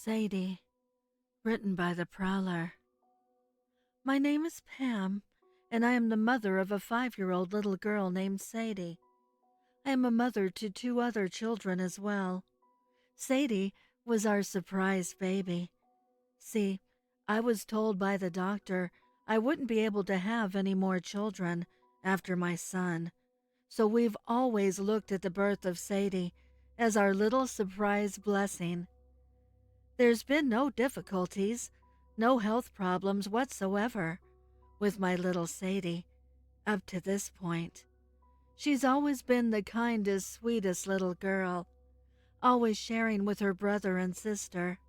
Sadie, written by the Prowler. My name is Pam, and I am the mother of a 5-year-old little girl named Sadie. I am a mother to 2 other children as well. Sadie was our surprise baby. See, I was told by the doctor I wouldn't be able to have any more children after my son, so we've always looked at the birth of Sadie as our little surprise blessing. There's been no difficulties, no health problems whatsoever with my little Sadie up to this point. She's always been the kindest, sweetest little girl, always sharing with her brother and sister,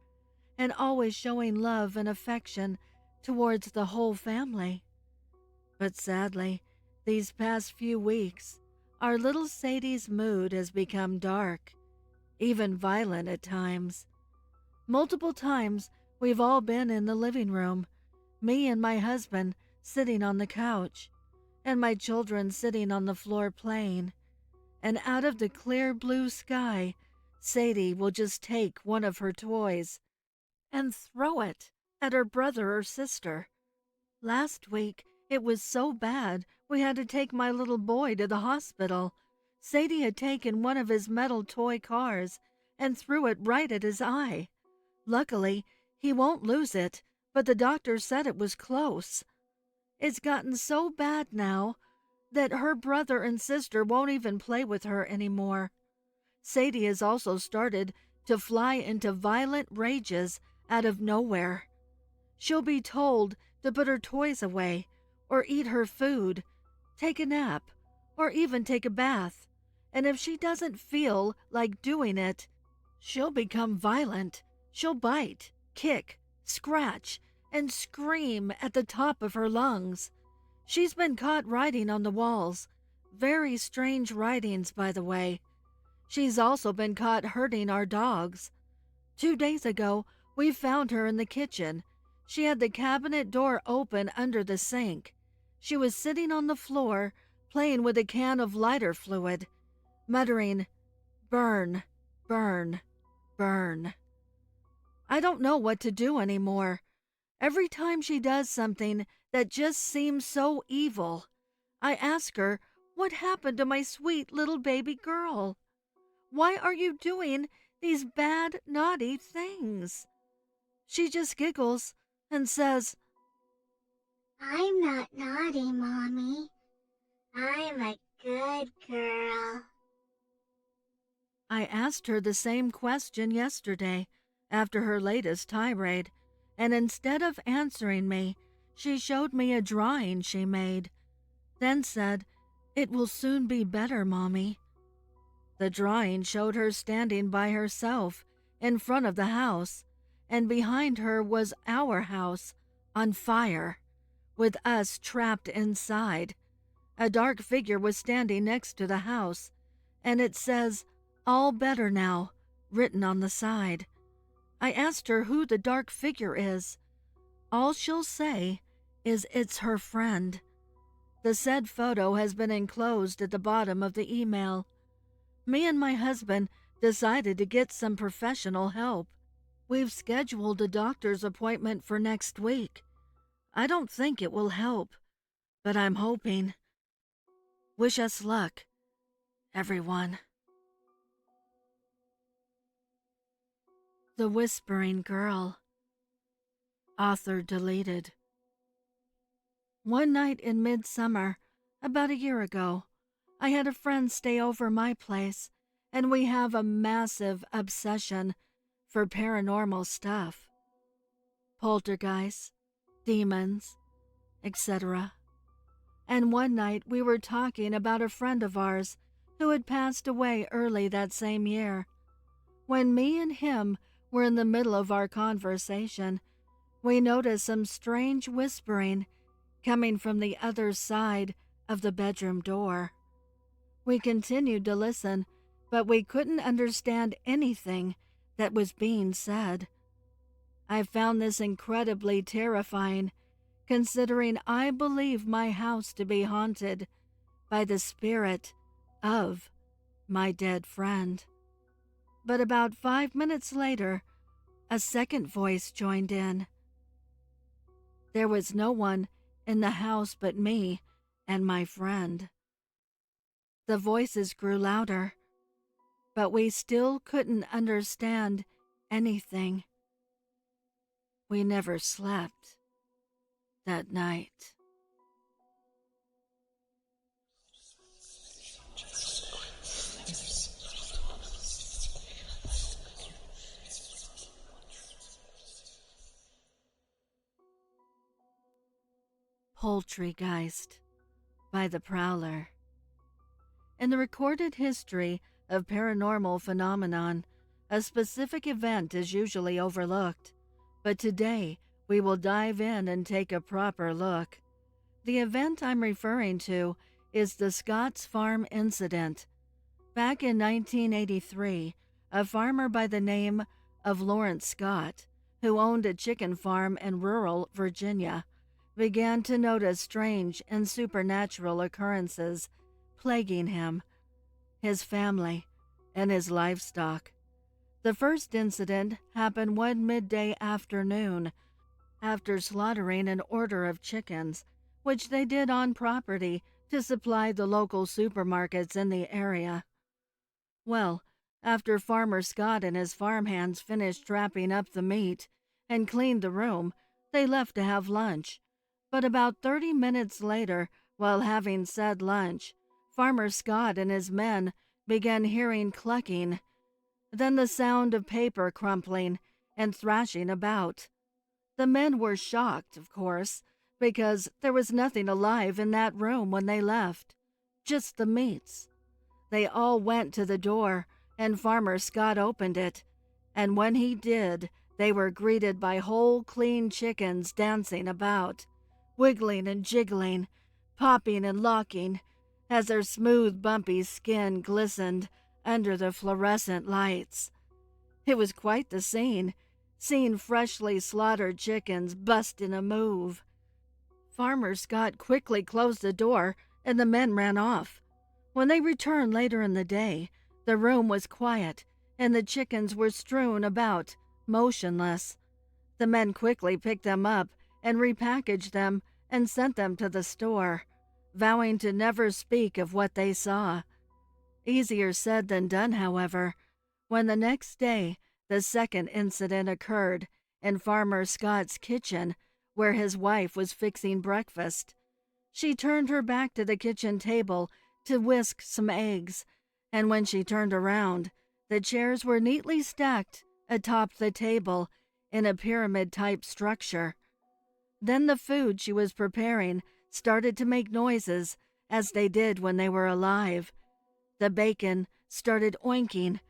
and always showing love and affection towards the whole family. But sadly, these past few weeks, our little Sadie's mood has become dark, even violent at times. Multiple times, we've all been in the living room, me and my husband sitting on the couch, and my children sitting on the floor playing, and out of the clear blue sky, Sadie will just take one of her toys and throw it at her brother or sister. Last week, it was so bad we had to take my little boy to the hospital. Sadie had taken one of his metal toy cars and threw it right at his eye. Luckily, he won't lose it, but the doctor said it was close. It's gotten so bad now that her brother and sister won't even play with her anymore. Sadie has also started to fly into violent rages out of nowhere. She'll be told to put her toys away, or eat her food, take a nap, or even take a bath. And if she doesn't feel like doing it, she'll become violent. She'll bite, kick, scratch, and scream at the top of her lungs. She's been caught writing on the walls. Very strange writings, by the way. She's also been caught hurting our dogs. 2 days ago, we found her in the kitchen. She had the cabinet door open under the sink. She was sitting on the floor, playing with a can of lighter fluid, muttering, "Burn, burn, burn." I don't know what to do anymore. Every time she does something that just seems so evil, I ask her, "What happened to my sweet little baby girl? Why are you doing these bad, naughty things?" She just giggles and says, "I'm not naughty, Mommy. I'm a good girl." I asked her the same question yesterday after her latest tirade, and instead of answering me, she showed me a drawing she made, then said, "It will soon be better, Mommy." The drawing showed her standing by herself in front of the house, and behind her was our house on fire, with us trapped inside. A dark figure was standing next to the house, and it says, "All better now," written on the side. I asked her who the dark figure is. All she'll say is it's her friend. The said photo has been enclosed at the bottom of the email. Me and my husband decided to get some professional help. We've scheduled a doctor's appointment for next week. I don't think it will help, but I'm hoping. Wish us luck, everyone. The Whispering Girl. Author deleted. One night in midsummer, about a year ago, I had a friend stay over my place, and we have a massive obsession for paranormal stuff. Poltergeists, demons, etc. And one night we were talking about a friend of ours who had passed away early that same year. When me and him were in the middle of our conversation, we noticed some strange whispering coming from the other side of the bedroom door. We continued to listen, but we couldn't understand anything that was being said. I found this incredibly terrifying, considering I believe my house to be haunted by the spirit of my dead friend. But about 5 minutes later, A second voice joined in. There was no one in the house but me and my friend. The voices grew louder, but we still couldn't understand anything. We never slept that night. Poultrygeist by the Prowler. In the recorded history of paranormal phenomenon, a specific event is usually overlooked, but today we will dive in and take a proper look. The event I'm referring to is the Scott's Farm incident. Back in 1983, a farmer by the name of Lawrence Scott, who owned a chicken farm in rural Virginia, began to notice strange and supernatural occurrences plaguing him, his family, and his livestock. The first incident happened one midday afternoon after slaughtering an order of chickens, which they did on property to supply the local supermarkets in the area. Well, after Farmer Scott and his farmhands finished wrapping up the meat and cleaned the room, they left to have lunch. But about 30 minutes later, while having said lunch, Farmer Scott and his men began hearing clucking, then the sound of paper crumpling and thrashing about. The men were shocked, of course, because there was nothing alive in that room when they left, just the meats. They all went to the door, and Farmer Scott opened it, and when he did, they were greeted by whole clean chickens dancing about, wiggling and jiggling, popping and locking, as their smooth, bumpy skin glistened under the fluorescent lights. It was quite the scene, seeing freshly slaughtered chickens busting a move. Farmer Scott quickly closed the door, and the men ran off. When they returned later in the day, the room was quiet, and the chickens were strewn about, motionless. The men quickly picked them up and repackaged them and sent them to the store, vowing to never speak of what they saw. Easier said than done, however, when the next day the second incident occurred in Farmer Scott's kitchen, where his wife was fixing breakfast. She turned her back to the kitchen table to whisk some eggs, and when she turned around, the chairs were neatly stacked atop the table in a pyramid-type structure. Then the food she was preparing started to make noises, as they did when they were alive. The bacon started oinking,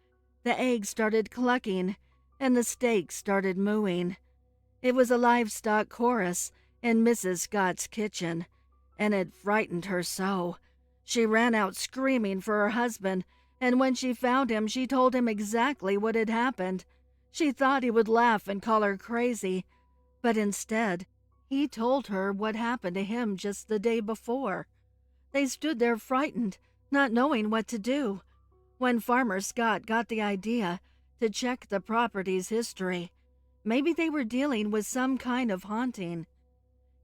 the eggs started clucking, and the steak started mooing. It was a livestock chorus in Mrs. Scott's kitchen, and it frightened her so. She ran out screaming for her husband, and when she found him, she told him exactly what had happened. She thought he would laugh and call her crazy, but instead, he told her what happened to him just the day before. They stood there frightened, not knowing what to do, when Farmer Scott got the idea to check the property's history. Maybe they were dealing with some kind of haunting.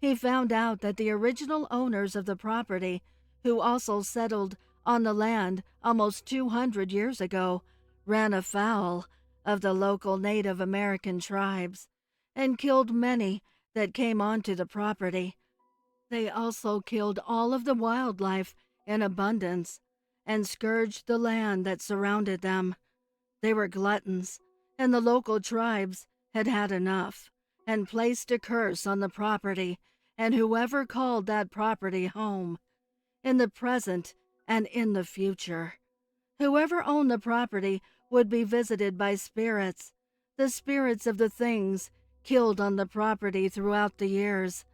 He found out that the original owners of the property, who also settled on the land almost 200 years ago, ran afoul of the local Native American tribes and killed many that came onto the property. They also killed all of the wildlife in abundance and scourged the land that surrounded them. They were gluttons, and the local tribes had had enough and placed a curse on the property and whoever called that property home, in the present and in the future. Whoever owned the property would be visited by spirits, the spirits of the things killed on the property throughout the years.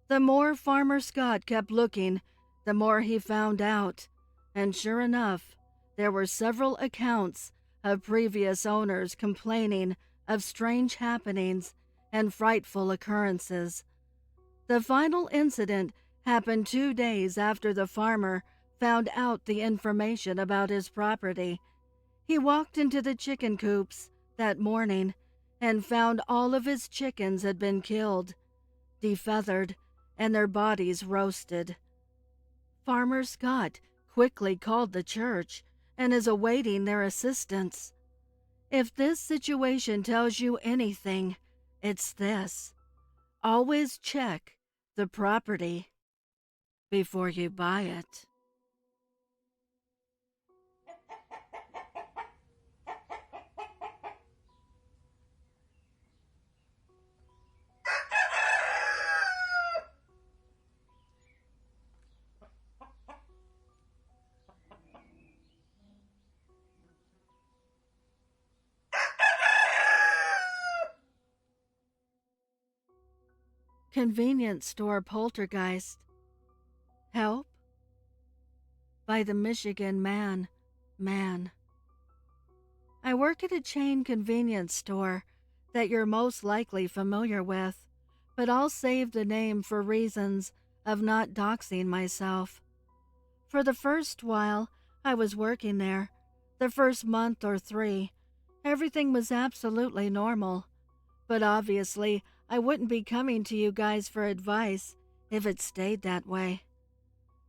The more Farmer Scott kept looking, the more he found out, and sure enough, there were several accounts of previous owners complaining of strange happenings and frightful occurrences. The final incident happened 2 days after the farmer found out the information about his property. He walked into the chicken coops that morning and found all of his chickens had been killed, defeathered, and their bodies roasted. Farmer Scott quickly called the church and is awaiting their assistance. If this situation tells you anything, it's this: always check the property before you buy it. Convenience store poltergeist. Help? By the Michigan man. I work at a chain convenience store that you're most likely familiar with, but I'll save the name for reasons of not doxing myself. For the first while I was working there, the first month or 3, everything was absolutely normal. But obviously, I wouldn't be coming to you guys for advice if it stayed that way.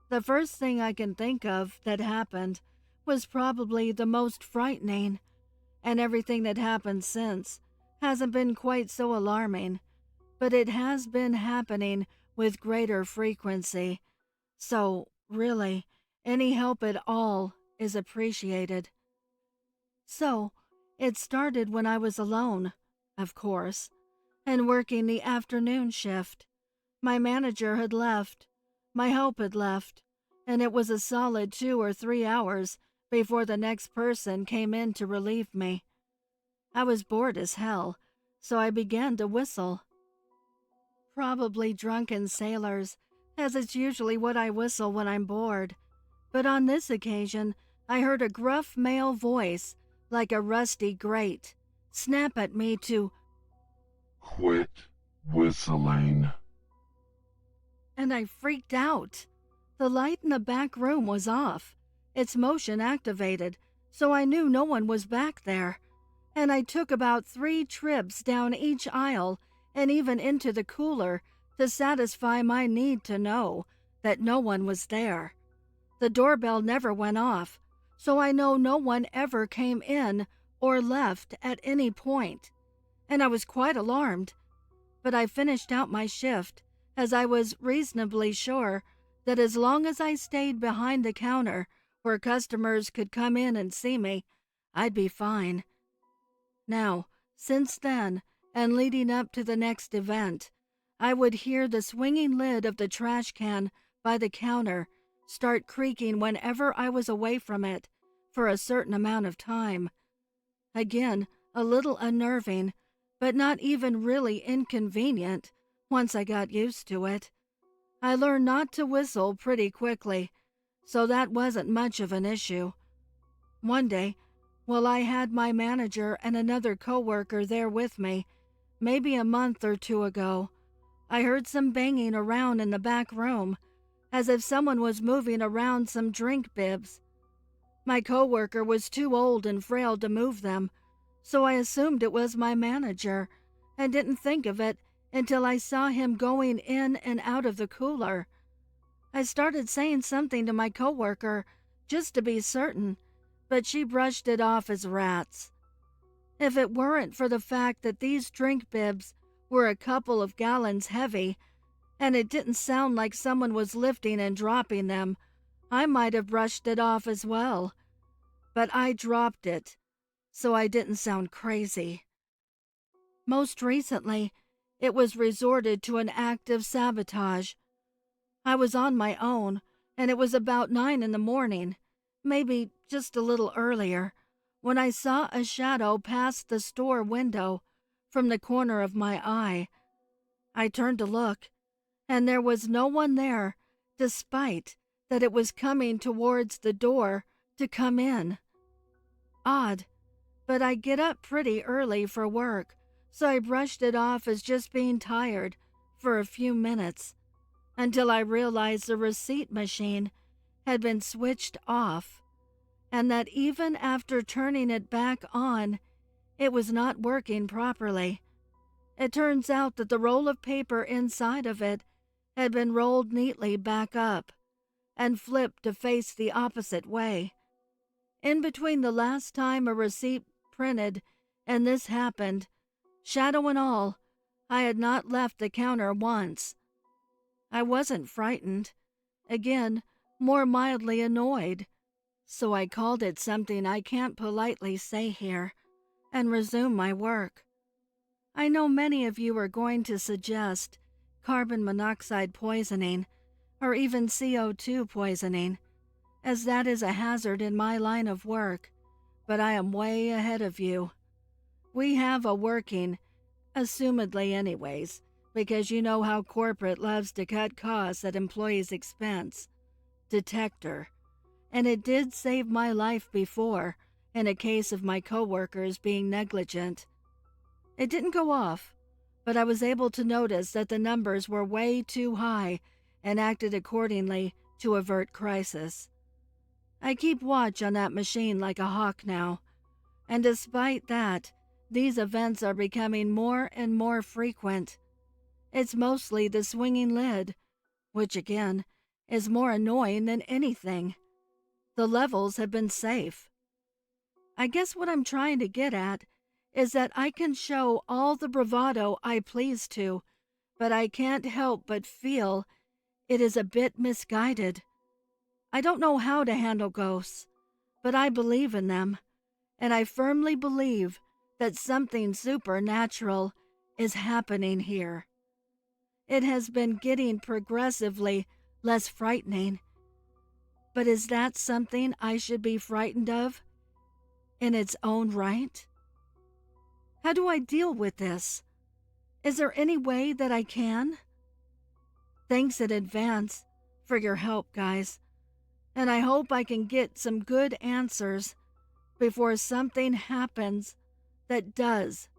The first thing I can think of that happened was probably the most frightening, and everything that happened since hasn't been quite so alarming, but it has been happening with greater frequency. So, really, any help at all is appreciated. So, it started when I was alone, of course, and working the afternoon shift. My manager had left, my help had left, and it was a solid 2 or 3 hours before the next person came in to relieve me. I was bored as hell, so I began to whistle. Probably drunken sailors, as it's usually what I whistle when I'm bored. But on this occasion, I heard a gruff male voice, like a rusty grate, snap at me to quit whistling. And I freaked out. The light in the back room was off, its motion activated, so I knew no one was back there. And I took about 3 trips down each aisle and even into the cooler to satisfy my need to know that no one was there. The doorbell never went off, so I know no one ever came in or left at any point. And I was quite alarmed. But I finished out my shift, as I was reasonably sure that as long as I stayed behind the counter where customers could come in and see me, I'd be fine. Now, since then, and leading up to the next event, I would hear the swinging lid of the trash can by the counter start creaking whenever I was away from it for a certain amount of time. Again, a little unnerving, but not even really inconvenient once I got used to it. I learned not to whistle pretty quickly, so that wasn't much of an issue. One day, while I had my manager and another coworker there with me, maybe a month or 2 ago, I heard some banging around in the back room, as if someone was moving around some drink bibs. My coworker was too old and frail to move them, so I assumed it was my manager, and didn't think of it until I saw him going in and out of the cooler. I started saying something to my coworker, just to be certain, but she brushed it off as rats. If it weren't for the fact that these drink bibs were a couple of gallons heavy, and it didn't sound like someone was lifting and dropping them, I might have brushed it off as well. But I dropped it, so I didn't sound crazy. Most recently, it was resorted to an act of sabotage. I was on my own, and it was about 9 in the morning, maybe just a little earlier, when I saw a shadow pass the store window from the corner of my eye. I turned to look, and there was no one there, despite that it was coming towards the door to come in. Odd, but I get up pretty early for work, so I brushed it off as just being tired for a few minutes, until I realized the receipt machine had been switched off, and that even after turning it back on, It was not working properly. It turns out that the roll of paper inside of it had been rolled neatly back up and flipped to face the opposite way. In between the last time a receipt printed and this happened, shadow and all, I had not left the counter once. I wasn't frightened. Again, more mildly annoyed. So I called it something I can't politely say here and resumed my work. I know many of you are going to suggest carbon monoxide poisoning or even CO2 poisoning, as that is a hazard in my line of work, but I am way ahead of you. We have a working, assumedly anyways, because you know how corporate loves to cut costs at employees' expense, detector, and it did save my life before in a case of my coworkers being negligent. It didn't go off, but I was able to notice that the numbers were way too high and acted accordingly to avert crisis. I keep watch on that machine like a hawk now, and despite that, these events are becoming more and more frequent. It's mostly the swinging lid, which again is more annoying than anything. The levels have been safe. I guess what I'm trying to get at is that I can show all the bravado I please to, but I can't help but feel it is a bit misguided. I don't know how to handle ghosts, but I believe in them, and I firmly believe that something supernatural is happening here. It has been getting progressively less frightening, but is that something I should be frightened of in its own right? How do I deal with this? Is there any way that I can? Thanks in advance for your help, guys, and I hope I can get some good answers before something happens that does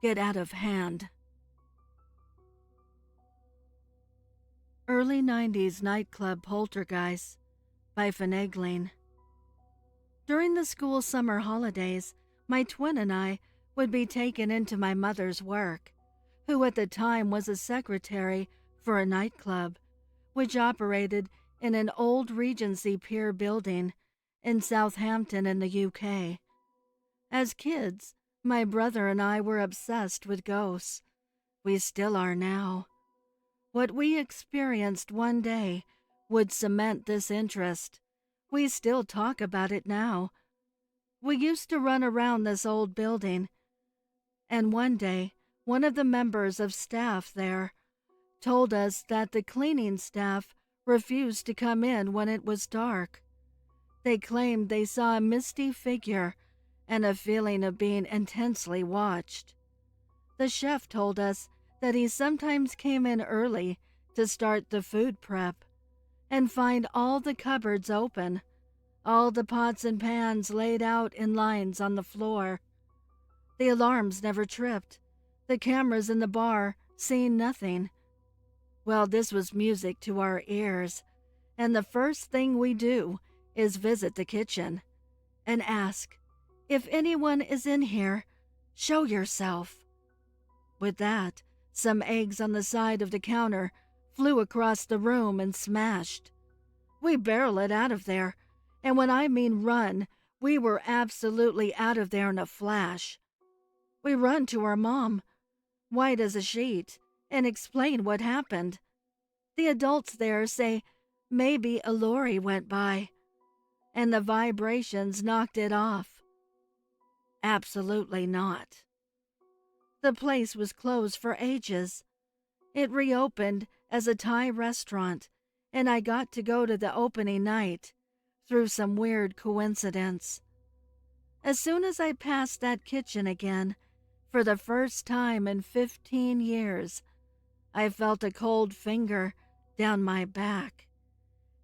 get out of hand. Early 90s Nightclub Poltergeist by Finegling. During the school summer holidays, my twin and I would be taken into my mother's work, who at the time was a secretary for a nightclub, which operated in an old Regency Pier building in Southampton in the UK. As kids, my brother and I were obsessed with ghosts. We still are now. What we experienced one day would cement this interest. We still talk about it now. We used to run around this old building, and one day, one of the members of staff there told us that the cleaning staff refused to come in when it was dark. They claimed they saw a misty figure and a feeling of being intensely watched. The chef told us that he sometimes came in early to start the food prep and find all the cupboards open, all the pots and pans laid out in lines on the floor. The alarms never tripped, the cameras in the bar seeing nothing. Well, this was music to our ears, and the first thing we do is visit the kitchen and ask, "If anyone is in here, show yourself." With that, some eggs on the side of the counter flew across the room and smashed. We barrel it out of there, and when I mean run, we were absolutely out of there in a flash. We run to our mom, white as a sheet, and explain what happened. The adults there say maybe a lorry went by, and the vibrations knocked it off. Absolutely not. The place was closed for ages. It reopened as a Thai restaurant, and I got to go to the opening night through some weird coincidence. As soon as I passed that kitchen again, for the first time in 15 years, I felt a cold finger down my back,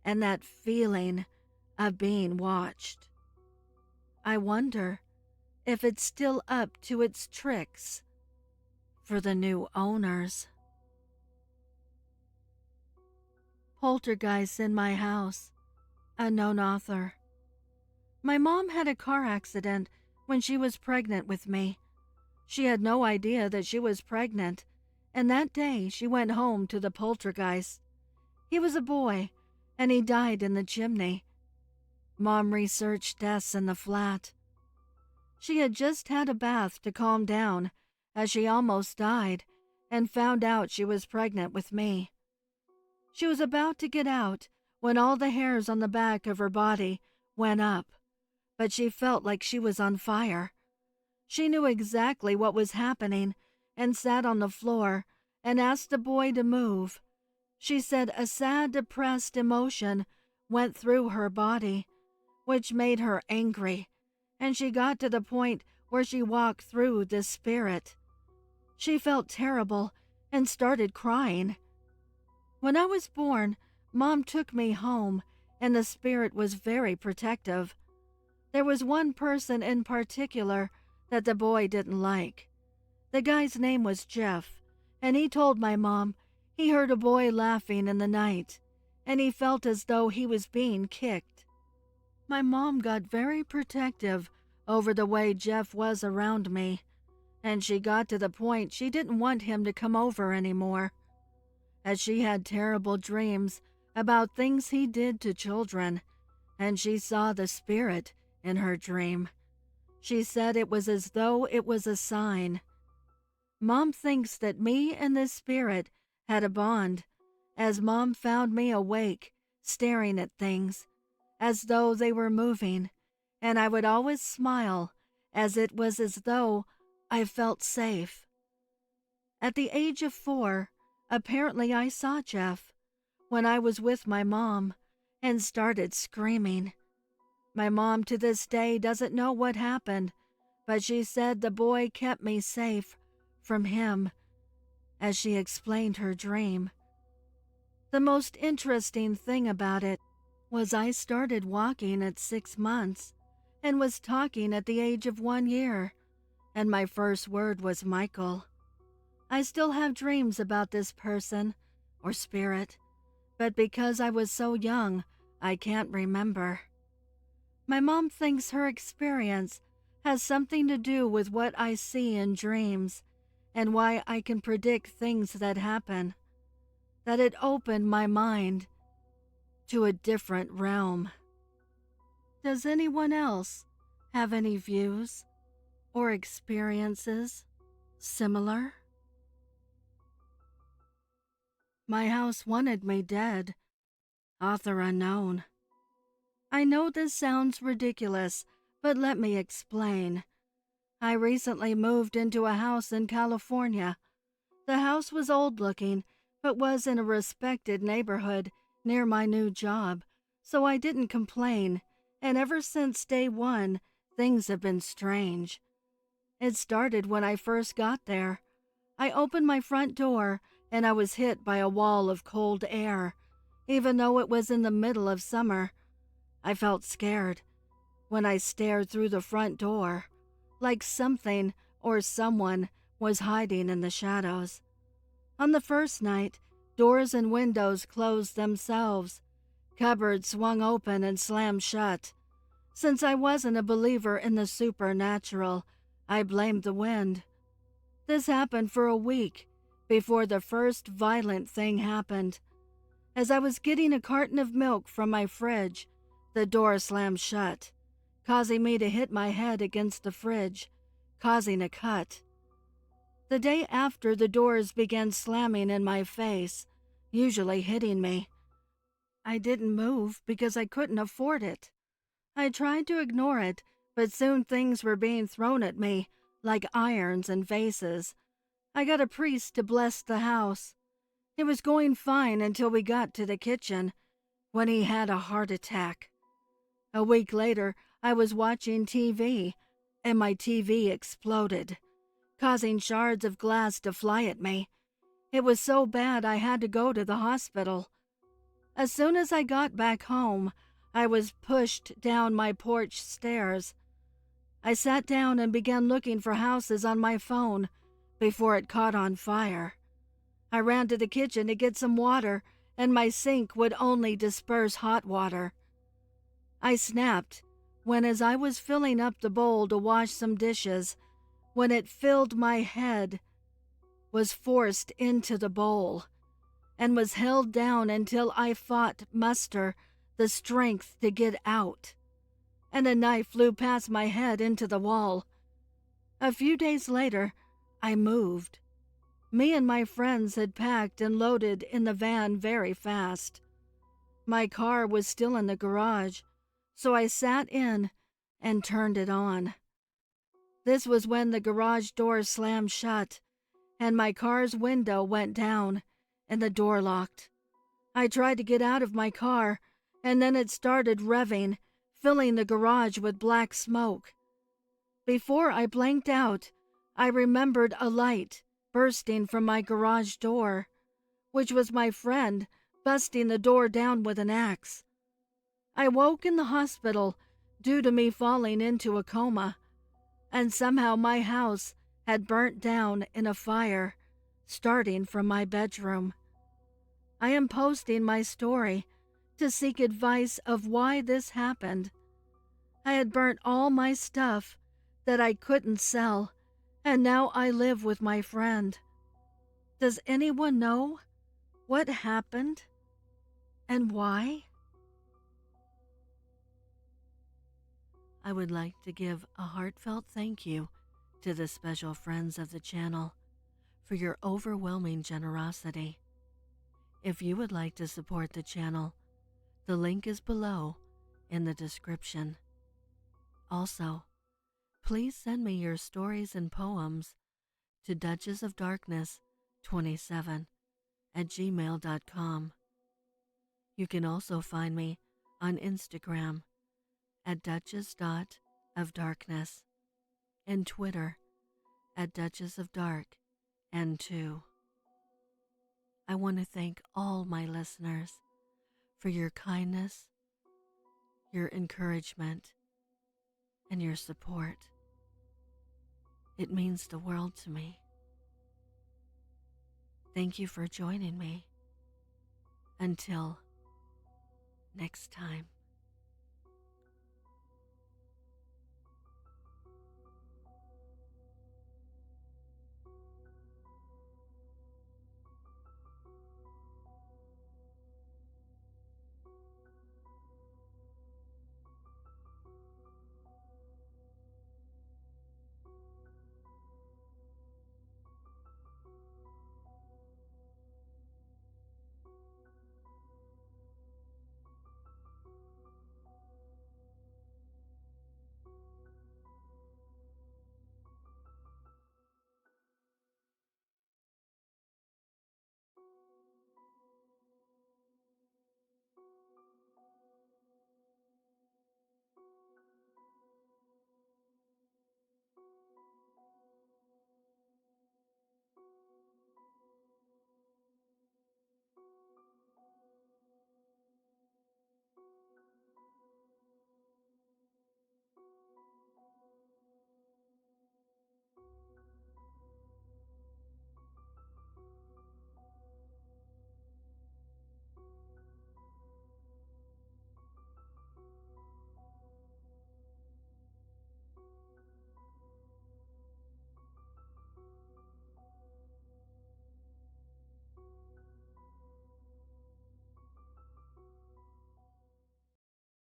and that feeling of being watched. I wonder if it's still up to its tricks for the new owners. Poltergeist in My House, unknown author. My mom had a car accident when she was pregnant with me. She had no idea that she was pregnant, and that day she went home to the Poltergeist. He was a boy, and he died in the chimney. Mom researched deaths in the flat. She had just had a bath to calm down, as she almost died, and found out she was pregnant with me. She was about to get out when all the hairs on the back of her body went up, but she felt like she was on fire. She knew exactly what was happening and sat on the floor and asked the boy to move. She said a sad, depressed emotion went through her body, which made her angry, and she got to the point where she walked through the spirit. She felt terrible and started crying. When I was born, Mom took me home, and the spirit was very protective. There was one person in particular that the boy didn't like. The guy's name was Jeff, and he told my mom he heard a boy laughing in the night, and he felt as though he was being kicked. My mom got very protective over the way Jeff was around me, and she got to the point she didn't want him to come over anymore, as she had terrible dreams about things he did to children, and she saw the spirit in her dream. She said it was as though it was a sign. Mom thinks that me and this spirit had a bond, as Mom found me awake, staring at things, as though they were moving, and I would always smile, as it was as though I felt safe. At the age of 4, apparently I saw Jeff when I was with my mom and started screaming. My mom to this day doesn't know what happened, but she said the boy kept me safe from him, as she explained her dream. The most interesting thing about it was I started walking at 6 months and was talking at the age of 1 year, and my first word was Michael. I still have dreams about this person or spirit, but because I was so young, I can't remember. My mom thinks her experience has something to do with what I see in dreams and why I can predict things that happen, that it opened my mind to a different realm. Does anyone else have any views or experiences similar? My house wanted me dead. Author unknown. I know this sounds ridiculous, but let me explain. I recently moved into a house in California. The house was old-looking, but was in a respected neighborhood near my new job, so I didn't complain, and ever since day one, things have been strange. It started when I first got there. I opened my front door, and I was hit by a wall of cold air, even though it was in the middle of summer. I felt scared when I stared through the front door, like something or someone was hiding in the shadows. On the first night, doors and windows closed themselves. Cupboards swung open and slammed shut. Since I wasn't a believer in the supernatural, I blamed the wind. This happened for a week before the first violent thing happened. As I was getting a carton of milk from my fridge, the door slammed shut, causing me to hit my head against the fridge, causing a cut. The day after, the doors began slamming in my face, usually hitting me. I didn't move because I couldn't afford it. I tried to ignore it, but soon things were being thrown at me, like irons and vases. I got a priest to bless the house. It was going fine until we got to the kitchen, when he had a heart attack. A week later, I was watching TV, and my TV exploded, causing shards of glass to fly at me. It was so bad I had to go to the hospital. As soon as I got back home, I was pushed down my porch stairs. I sat down and began looking for houses on my phone before it caught on fire. I ran to the kitchen to get some water, and my sink would only disperse hot water. I snapped, when, as I was filling up the bowl to wash some dishes, when it filled my head, was forced into the bowl, and was held down until I fought muster the strength to get out, and a knife flew past my head into the wall. A few days later, I moved. Me and my friends had packed and loaded in the van very fast. My car was still in the garage, so I sat in and turned it on. This was when the garage door slammed shut, and my car's window went down, and the door locked. I tried to get out of my car, and then it started revving, filling the garage with black smoke. Before I blanked out, I remembered a light bursting from my garage door, which was my friend busting the door down with an axe. I woke in the hospital due to me falling into a coma, and somehow my house had burnt down in a fire, starting from my bedroom. I am posting my story to seek advice of why this happened. I had burnt all my stuff that I couldn't sell, and now I live with my friend. Does anyone know what happened and why? I would like to give a heartfelt thank you to the special friends of the channel for your overwhelming generosity. If you would like to support the channel, the link is below in the description. Also, please send me your stories and poems to duchessofdarkness27@gmail.com. You can also find me on Instagram at duchess.ofdarkness and Twitter at duchessofdarkn2. I want to thank all my listeners for your kindness, your encouragement, and your support. It means the world to me. Thank you for joining me. Until next time.